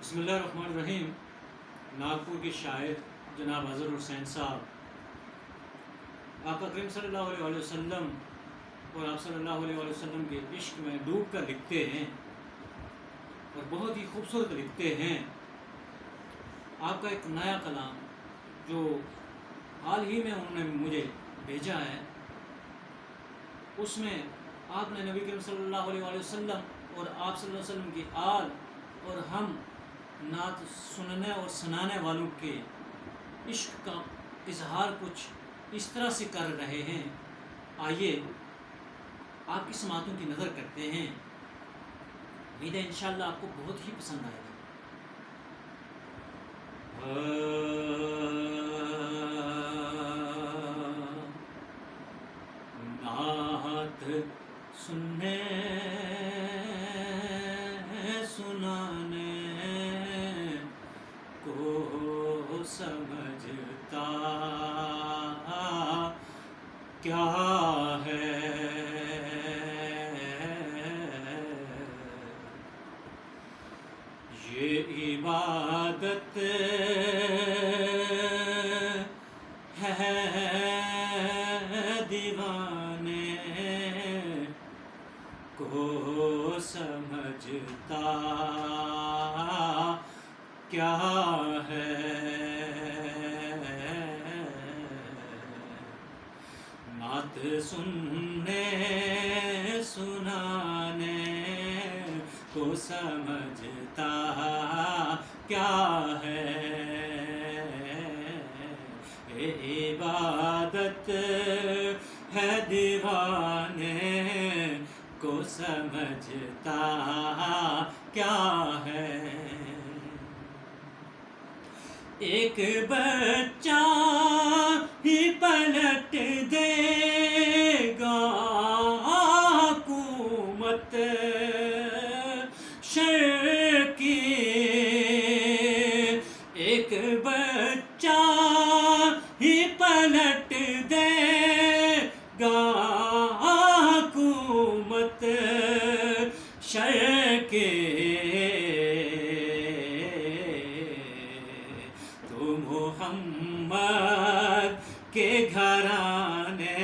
بسم اللہ الرحمن الرحیم۔ ناگپور کے شاعر جناب اظہر حسین صاحب آقا کریم صلی اللہ علیہ وسلم اور آپ صلی اللہ علیہ وسلم کے عشق میں ڈوب کر لکھتے ہیں اور بہت ہی خوبصورت لکھتے ہیں۔ آپ کا ایک نیا کلام جو حال ہی میں انہوں نے مجھے بھیجا ہے، اس میں آپ نے نبی کریم صلی اللہ علیہ وسلم اور آپ صلی اللہ علیہ وسلم کی آل اور ہم نعت سننے اور سنانے والوں کے عشق کا اظہار کچھ اس طرح سے کر رہے ہیں۔ آئیے آپ کی سماعتوں کی نظر کرتے ہیں، امید ہے انشاءاللہ آپ کو بہت ہی پسند آئے گا۔ نعت سننے سنانے کو سمجھتا کیا ہے، یہ عبادت ہے دیوانے کو سمجھتا کیا ہے، نعت سننے سنانے کو سمجھتا کیا ہے، یہ عبادت ہے دیوانے کو سمجھتا کیا ہے۔ ایک بچہ ہی پلٹ دے گا حکومت شر کی، ایک بچہ ہی پلٹ دے گا حکومت شر کی، تو محمد کے گھرانے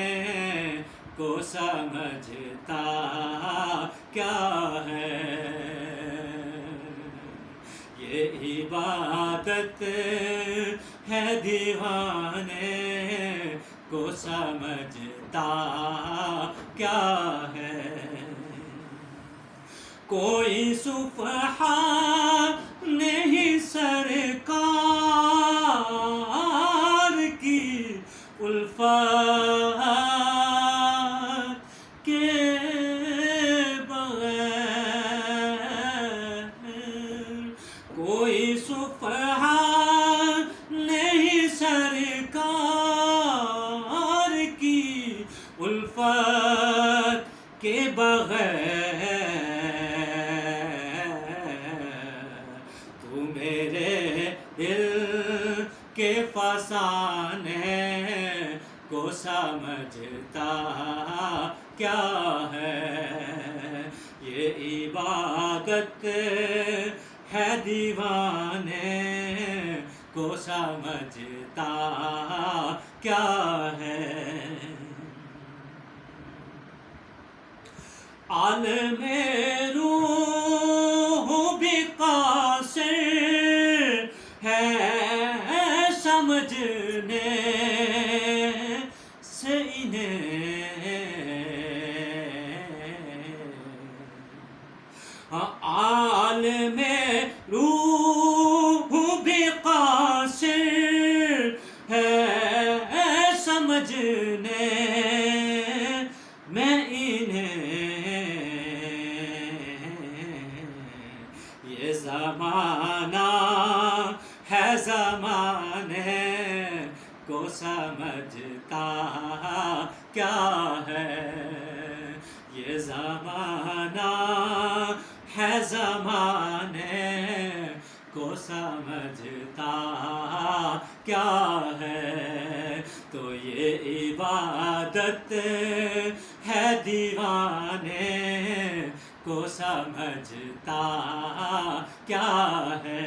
کو سمجھتا کیا ہے، یہ عبادت ہے دیوانے کو سمجھتا کیا ہے، کوئی صفحہ نہیں سرکار کی الفت کے بغیر، کوئی صفحہ نہیں سرکار کی الفت کے بغیر، تو میرے دل کے فسانے کو سمجھتا کیا ہے، یہ عبادت ہے دیوانے کو سمجھتا کیا ہے، عالم روح بھی قاصر ہے سمجھنے سے انہیں، عالم روح بھی قاصر ہے سمجھنے میں انہیں، یہ زمانہ ہے زمانے کو سمجھتا کیا ہے، یہ زمانہ ہے زمانے کو سمجھتا کیا ہے، تو یہ عبادت ہے دیوانے کو سمجھتا کیا ہے؟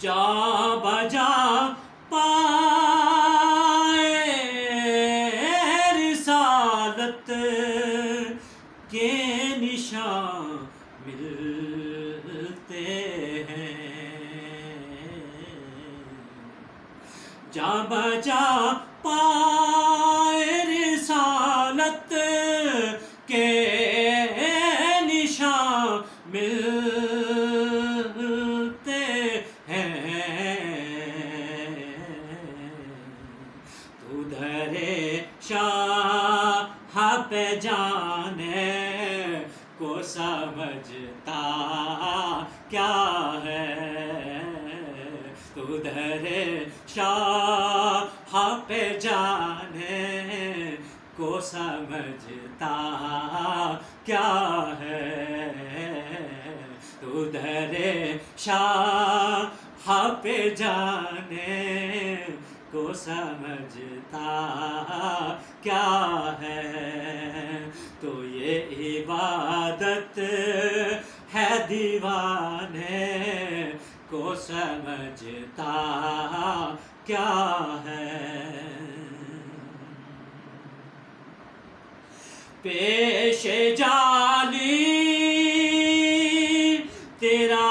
جا بجا پائے رسالت کے نشان ملتے ہیں، جا بجا پائے رسالت کے نشان ملتے ہیں، تو دھرے شاہ پہ جانے کو سمجھتا کیا ہے؟ تو دھرے شاہ پہ جانے کو سمجھتا کیا ہے؟ تو دھرے شاہ پہ جانے کو سمجھتا کیا ہے؟ تو یہ عبادت ہے دیوانے کو سمجھتا کیا ہے؟ پیش جالی تیرا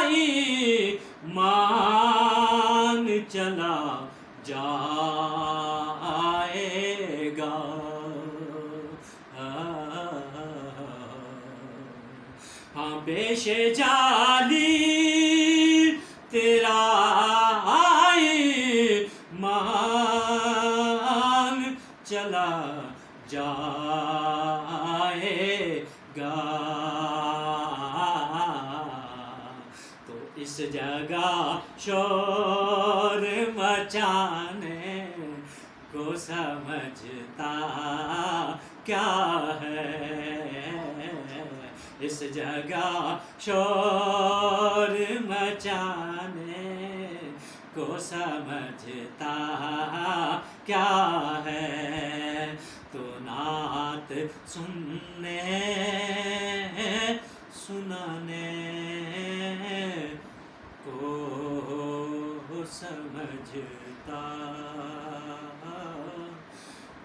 ایمان چلا جائے گا، ہاں پیش جالی تیرا ایمان چلا جائے گا، تو اس جگہ شور مچانے کو سمجھتا کیا ہے؟ اس جگہ شور مچانے کو سمجھتا کیا ہے؟ تو نعت سنانے کو سمجھتا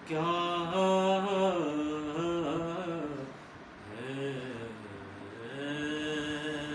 کیا